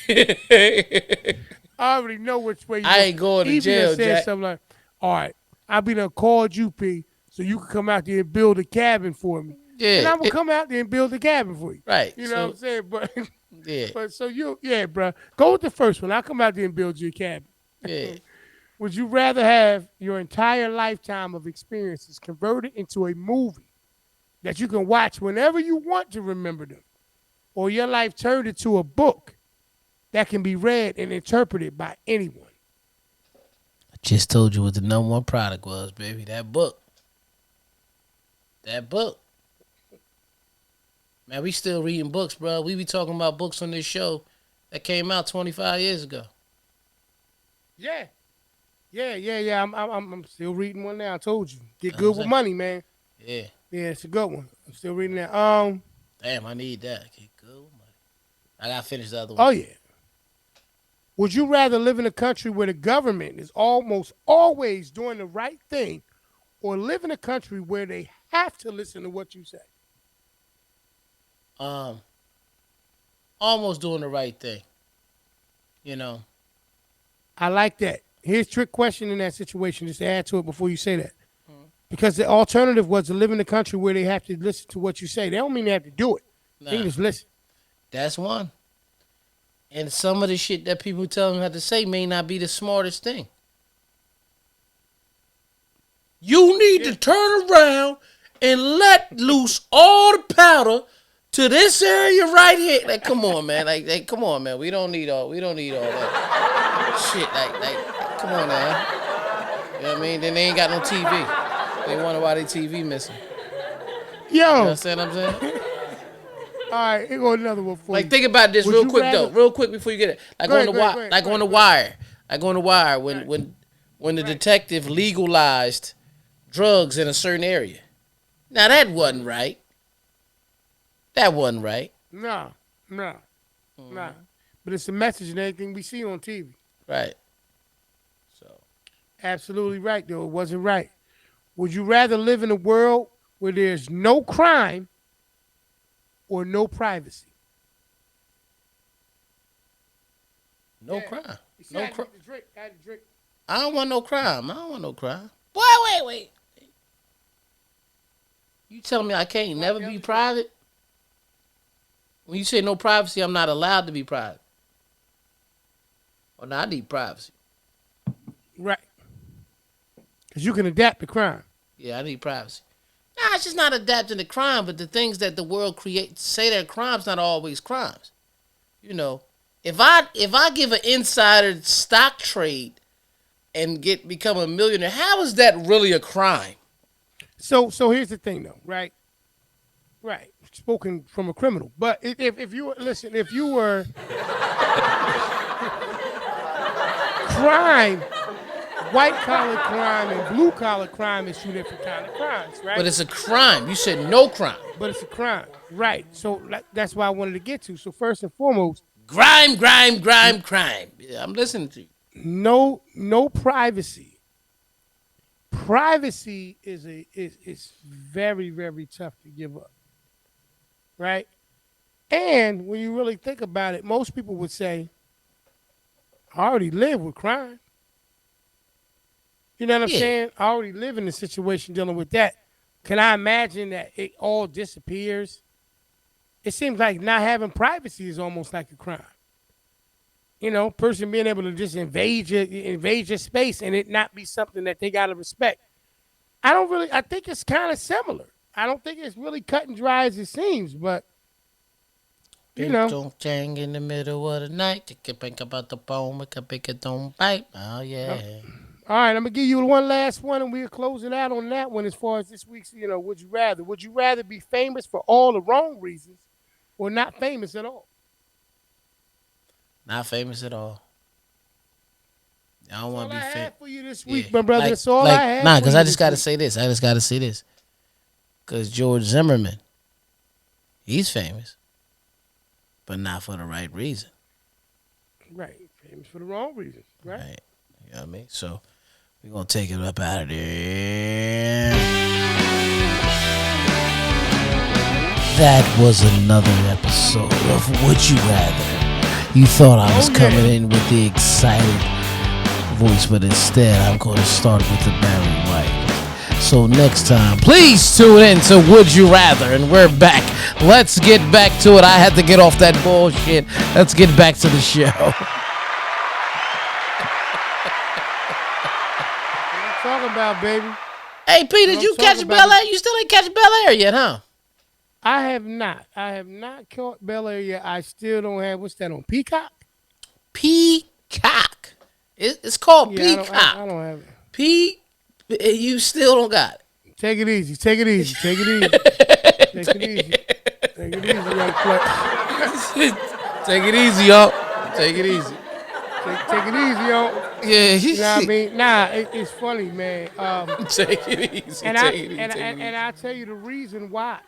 I I already know which way you go. ain't going to Even done jail, said Jack. something like, "All right, I be done called you, P, so you can come out there and build a cabin for me, and Yeah, I will come out there and build a cabin for you." right. You know what I'm So saying? But yeah, but so you, yeah, bro, go with the first one. I'll come out there and build you a cabin. yeah. Would you rather have your entire lifetime of experiences converted into a movie that you can watch whenever you want to remember them, or your life turned into a book that can be read and interpreted by anyone? I just told you what the number one product was, baby. That book. That book. Man, we still reading books, bro. We be talking about books on this show that came out 25 years ago. Yeah, yeah. I'm still reading one now. I told you, get You know what good I'm with saying? money, man. Yeah. Yeah, it's a good one. I'm still reading that. Damn, I need that. Okay, good. I gotta finish the other one. Oh yeah. Would you rather live in a country where the government is almost always doing the right thing, or live in a country where they have to listen to what you say? Um, Almost doing the right thing. You know. I like that. Here's a trick question in that situation. Just to add to it before you say that. Because the alternative was to live in a country where they have to listen to what you say. They don't mean they have to do it. They Nah, can just listen. that's one. And some of the shit that people tell them how to say may not be the smartest thing. You need Yeah. to turn around and let loose all the powder to this area right here. Like, come on, man. Come on, man. We don't need all that shit. Come on, man. You know what I mean? Then they ain't got no TV. They wonder why they TV missing. You know Yo, what I'm saying? all right, here go another one for Like, you. think about this Would real you quick though, rather? real quick before you get it. Like Go on ahead, the go ahead, wire, go ahead, like go on ahead, the go ahead. wire, like on the wire. When Right, when the right. detective legalized drugs in a certain area. Now that wasn't right. That wasn't right. No, no, no. Mhm. But it's the message and everything we see on TV. Right. So Absolutely right, though. It wasn't right. Would you rather live in a world where there's no crime or no privacy? no Yeah. crime. You see, I No had to crime. get the drink. I had to drink. I don't want no crime. I don't want no crime. Boy, wait. You telling me I can't Well, never the be other drink. private? When you say no privacy, I'm not allowed to be private. Oh, no, I need privacy. Right. Because you can adapt to crime. Yeah, I need privacy. Nah, it's just not adapting to crime, but the things that the world creates say they're crimes, not always crimes. You know, if I give an insider stock trade and become a millionaire, how is that really a crime? So here's the thing, though, right? Right. spoken from a criminal. But if you listen, if you were crime, white collar crime and blue collar crime is two different kind of crimes, right? But it's a crime. You said no crime. But it's a crime, right? So that's why I wanted to get to. So first and foremost, Grime, crime. Yeah, I'm listening to you. no privacy. Privacy is very very tough to give up, right? And when you really think about it, most people would say, "I already live with crime." You know what I'm Yeah. saying? I already live in a situation dealing with that. Can I imagine that it all disappears? It seems like not having privacy is almost like a crime. You know, person being able to just invade your space and it not be something that they gotta respect. I think it's kind of similar. I don't think it's really cut and dry as it seems, but you Ding know. dong chang in the middle of the night. You can think about the bone, we can pick it don't bite. Oh yeah. All right, I'm gonna give you one last one, and we'll close it out on that one. As far as this week's, would you rather? Would you rather be famous for all the wrong reasons, or not famous at all? Not famous at all. I don't That's want all to I be famous. had for you this Yeah. week, my brother. Like, That's all like, I had. nah, for because you I just this got to week. say this. I just got to say this. Because George Zimmerman, he's famous, but not for the right reason. Right, famous for the wrong reasons, right? Right. You know what I mean? So we're going to take it up out of there. That was another episode of Would You Rather. You thought I was coming in with the excited voice, but instead I'm going to start with the Barry White. So next time, please tune in to Would You Rather, and we're back. Let's get back to it. I had to get off that bullshit. Let's get back to the show. What I'm talking about, baby. Hey, P, did I'm you talking catch about Bel Air? You still ain't catch Bel Air yet, huh? I have not. I have not caught Bel Air yet. I still don't have. What's that on Peacock? Peacock. It's called Yeah, Peacock. I don't have it. You still don't got it. Take it easy. Take it easy. Take it easy. Take it easy. Take it easy, young flex. Take it easy, yo. Take it easy. Take it easy, yo. Yeah. You know what I mean? Nah, it's funny, man. Take it easy. And Take it easy. and I'll tell you the reason why.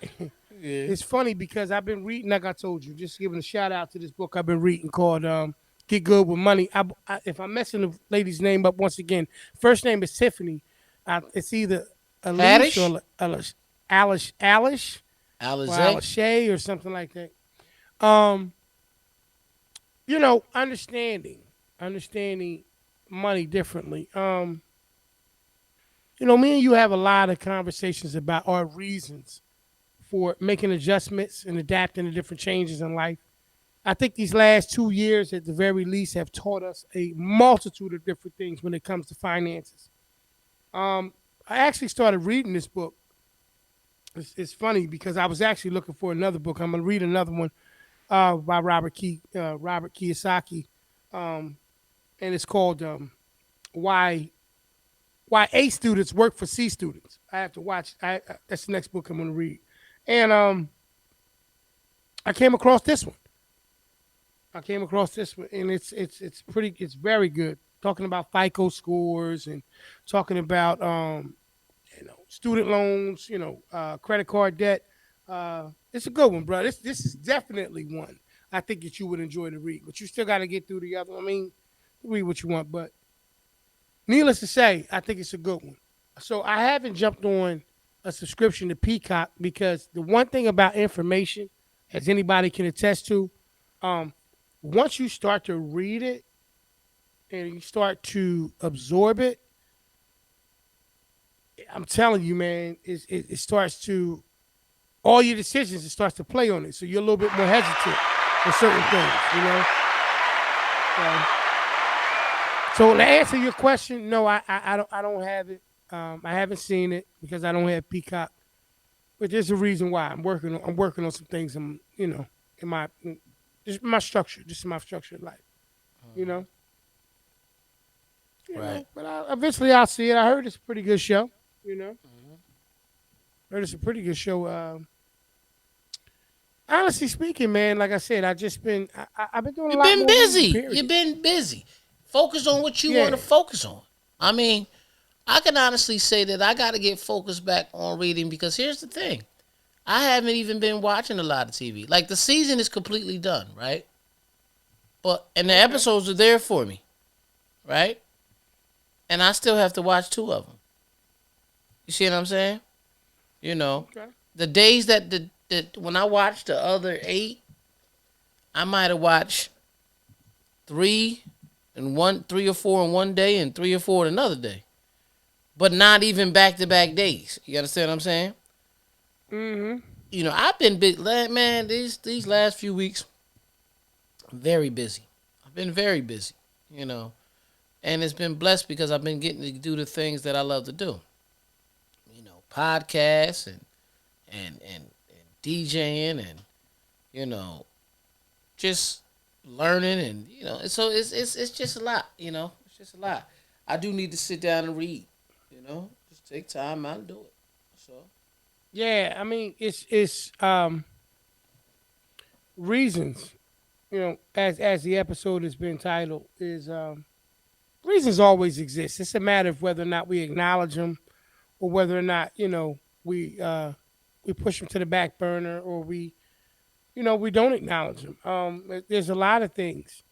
It's funny because I've been reading, like I told you, just giving a shout out to this book I've been reading called Get Good with Money. If I'm messing the lady's name up once again, first name is Tiffany. It's either Alice or Alice or Alice or something like that. Understanding money differently. Me and you have a lot of conversations about our reasons for making adjustments and adapting to different changes in life. I think these last 2 years, at the very least, have taught us a multitude of different things when it comes to finances. I actually started reading this book. It's funny because I was actually looking for another book. I'm going to read another one by Robert Kiyosaki, and it's called "Why A Students Work for C Students." I have to watch. That's the next book I'm going to read, and I came across this one. And it's very good. Talking about FICO scores and talking about student loans, credit card debt. It's a good one, bro. This is definitely one I think that you would enjoy to read. But you still got to get through the other one. I mean, read what you want, but needless to say, I think it's a good one. So I haven't jumped on a subscription to Peacock because the one thing about information, as anybody can attest to, once you start to read it and you start to absorb it, I'm telling you, man, it starts to, all your decisions, it starts to play on it. So you're a little bit more hesitant with certain things, So to answer your question, no, I don't have it. I haven't seen it because I don't have Peacock. But there's a reason why I'm working on some things. In my structure, just my structure of life. Right. But eventually I'll see it. I heard it's a pretty good show. Heard it's a pretty good show. Honestly speaking, man, like I said, I've been doing a You've lot been more reading. busy. You've Period. been busy. Focus on what you want to Yeah. focus on. I mean, I can honestly say that I got to get focused back on reading because here's the thing. I haven't even been watching a lot of TV. Like the season is completely done, right? But and the Okay. episodes are there for me, right? And I still have to watch two of them. You see what I'm saying? You know, Okay. the days that when I watched the other eight, I might have watched three three or four in one day, and three or four in another day, but not even back to back days. You understand what I'm saying? Mm-hmm. You know, I've been big, man. These last few weeks, very busy. I've been very busy. You know, and it's been blessed because I've been getting to do the things that I love to do. You know, podcasts and DJing and you know just learning and so it's just a lot. You know, it's just a lot. I do need to sit down and read. You know, just take time out and do it. So Yeah. I mean, it's reasons. As the episode has been titled, is reasons always exist. It's a matter of whether or not we acknowledge them, or whether or not we push them to the back burner, or we don't acknowledge them. There's a lot of things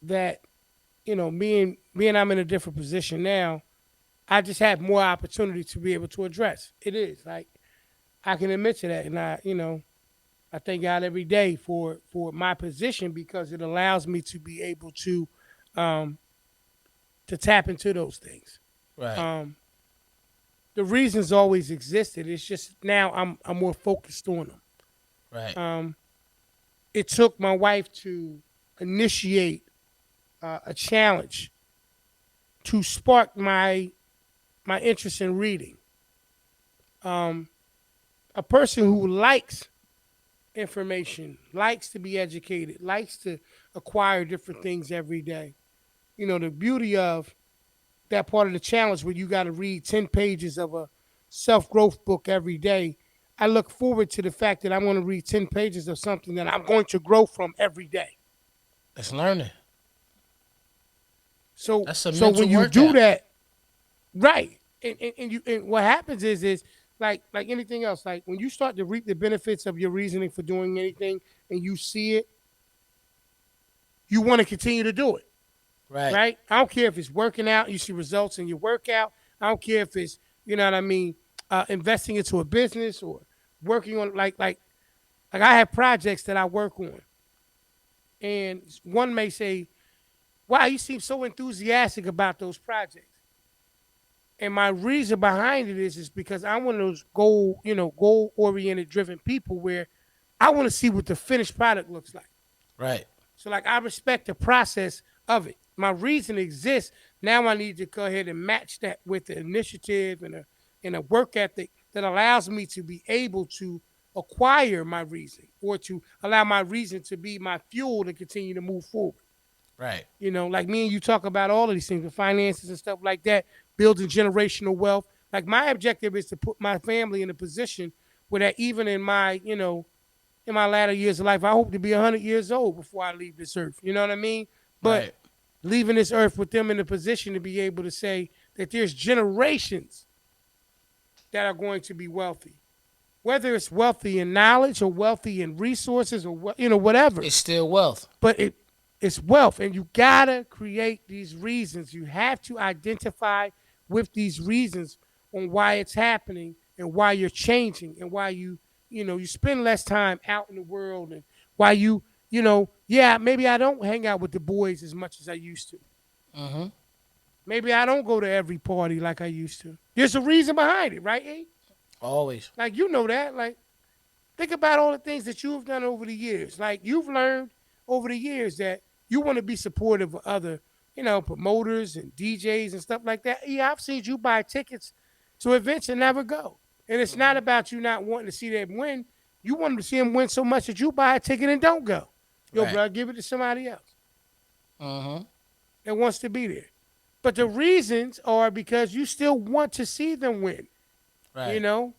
that being I'm in a different position now. I just have more opportunity to be able to address. It is like I can admit to that, and I thank God every day for my position because it allows me to be able um, to tap into those things. right, Um, the reasons always existed. It's just now I'm more focused on them. right, Um, it took my wife to initiate a challenge to spark my interest in reading. Um, a person who likes information, likes to be educated, likes to acquire different things every day. The beauty of that part of the challenge where you got to read 10 pages of a self growth book every day. I look forward to the fact that I'm going to read 10 pages of something that I'm going to grow from every day. that's learning. So That's a so mental when you do workout. that, right, and what happens is like anything else, like when you start to reap the benefits of your reasoning for doing anything and you see it, you want to continue to do it. Right. Right? I don't care if it's working out, you see results in your workout. I don't care if it's, what I mean, investing into a business or working on like I have projects that I work on, and one may say, "Wow, you seem so enthusiastic about those projects." And my reason behind it is because I'm one of those goal oriented driven people where I want to see what the finished product looks like. Right. So like I respect the process of it. My reason exists. Now I need to go ahead and match that with the initiative and a work ethic that allows me to be able to acquire my reason, or to allow my reason to be my fuel to continue to move forward. Right. Like me and you talk about all of these things, the finances and stuff like that, building generational wealth. Like my objective is to put my family in a position where that even in my latter years of life, I hope to be 100 years old before I leave this earth. You know what I mean? But Right. leaving this earth with them in a position to be able to say that there's generations that are going to be wealthy, whether it's wealthy in knowledge or wealthy in resources or whatever. It's still wealth. But it's wealth, and you gotta create these reasons. You have to identify with these reasons on why it's happening and why you're changing and why you spend less time out in the world, and why yeah, maybe I don't hang out with the boys as much as I used to. Mm-hmm. Maybe I don't go to every party like I used to. There's a reason behind it, right? A? Always. Like that. Like think about all the things that you've done over the years. Like you've learned over the years that you want to be supportive of other, promoters and DJs and stuff like that. Yeah, I've seen you buy tickets to events and never go. And it's not Mm-hmm. about you not wanting to see them win. You want to see them win so much that you buy a ticket and don't go. Yo, Right. bro, give it to somebody else Mm-hmm. that wants to be there. But the reasons are because you still want to see them win, you Right. know?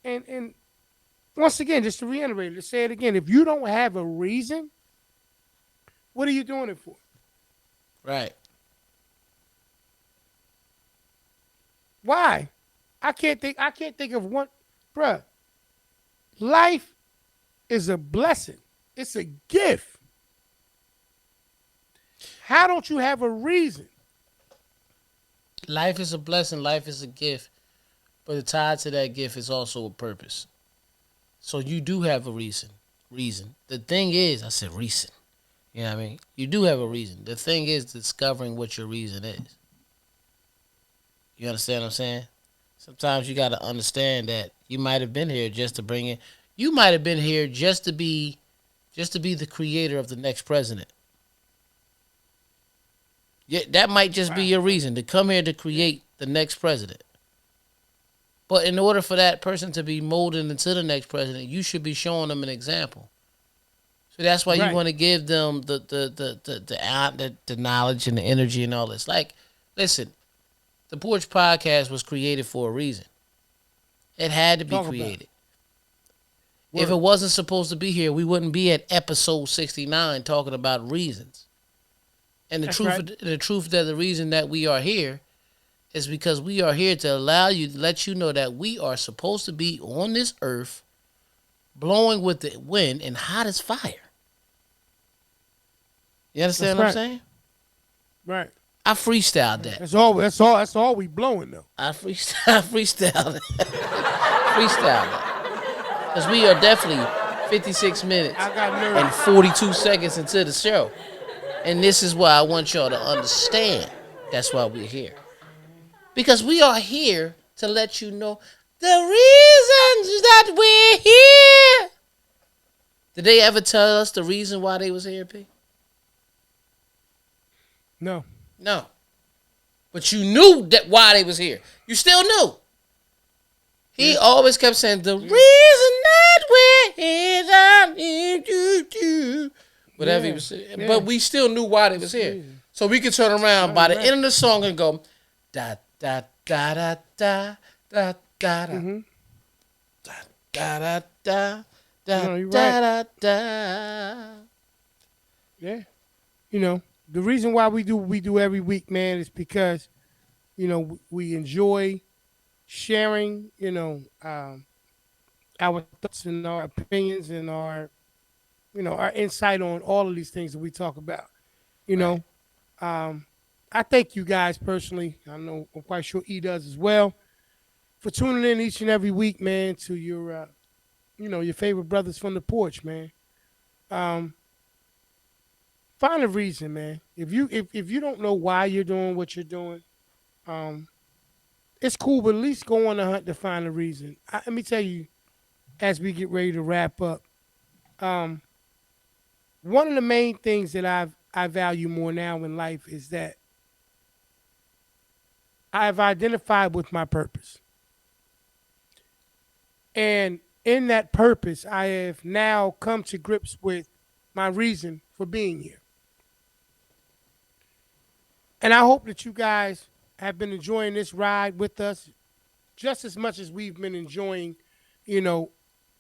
And Once again, just to reiterate, let's say it again. If you don't have a reason, what are you doing it for? Right. Why? I can't think of one, bruh. Life is a blessing. It's a gift. How don't you have a reason? Life is a blessing. Life is a gift. But tied to that gift is also a purpose. So you do have a reason. Reason. The thing is, I said reason. You know what I mean? You do have a reason. The thing is discovering what your reason is. You understand what I'm saying? Sometimes you got to understand that you might have been here just to bring in. You might have been here just to be the creator of the next president. Yeah, that might just be Wow. your reason to come here to create the next president. But in order for that person to be molded into the next president, you should be showing them an example. So that's why you Right. want to give them the knowledge and the energy and all this. Like, listen, the Porch Podcast was created for a reason. It had to be Talk about it. created. If it Word. wasn't supposed to be here, we wouldn't be at episode 69 talking about reasons. And That's right. the truth that the reason that we are here is because we are here to allow you, let you know that we are supposed to be on this earth, blowing with the wind and hot as fire. You understand That's what I'm right. saying? Right. I freestyled that. That's all. That's all. That's all we blowing though. I freestyled it. Freestyled it. Because we are definitely 56 minutes I got and nerves. 42 seconds into the show. And this is why I want y'all to understand. That's why we're here. Because we are here to let you know the reasons that we're here. Did they ever tell us the reason why they was here, P? No. No. But you knew that why they was here. You still knew. He always kept saying the reason that we're here, I need you to. Whatever he was saying. Yeah. But we still knew why they was here. So we could turn around by the end of the song and go da da da da da da da da Mm-hmm. da da da da No, you're da right. da. Yeah. You know, the reason why we do what we do every week, man, is because, we enjoy sharing, our thoughts and our opinions and our insight on all of these things that we talk about. You Right. know, I thank you guys personally. I know I'm quite sure E does as well for tuning in each and every week, man, to your favorite brothers from the porch, man. Um, find a reason, man. If you don't know why you're doing what you're doing, um, it's cool, but at least go on a hunt to find a reason. Let me tell you, as we get ready to wrap up, um, one of the main things that I value more now in life is that I've identified with my purpose. And in that purpose, I have now come to grips with my reason for being here. And I hope that you guys have been enjoying this ride with us just as much as we've been enjoying, you know,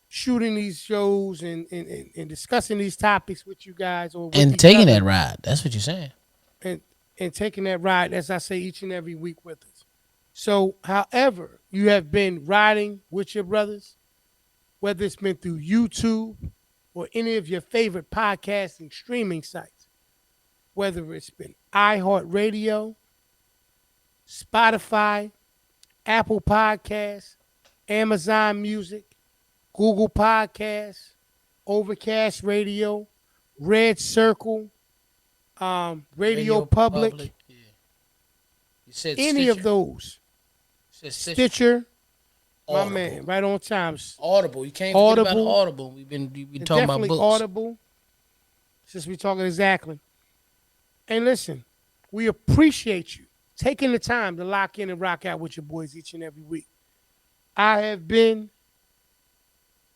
shooting these shows and discussing these topics with you guys or with And each taking other that ride. That's what you're saying. and, and taking that ride, as I say, each and every week with us. So, however, you have been riding with your brothers, whether it's been through YouTube or any of your favorite podcasting streaming sites, whether it's been iHeartRadio, Spotify, Apple Podcasts, Amazon Music, Google Podcasts, Overcast Radio, Red Circle, Radio Public, Yeah. You said any Stitcher. of those, You said Stitcher. Stitcher, my Audible. man, right on time. Audible. You can't forget about Audible. Audible. We've been And talking about definitely books. Audible, since we're talking exactly. And listen, we appreciate you taking the time to lock in and rock out with your boys each and every week. I have been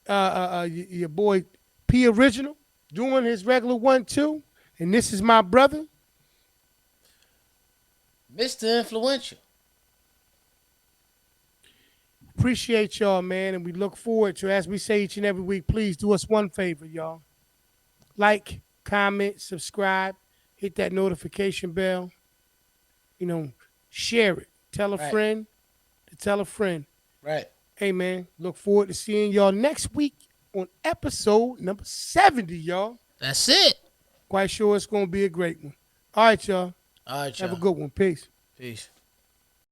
your boy P Original doing his regular 1-2, and this is my brother. Mr. Influential. appreciate y'all, man, and we look forward to, as we say each and every week, please do us one favor, y'all. Like, comment, subscribe, hit that notification bell. You know, share it. Tell a Right. friend to tell a friend. Right. Hey, man, look forward to seeing y'all next week on episode number 70, y'all. That's it. Quite sure it's going to be a great one. All right, y'all. All right, Have a y'all. good one. Peace. Peace.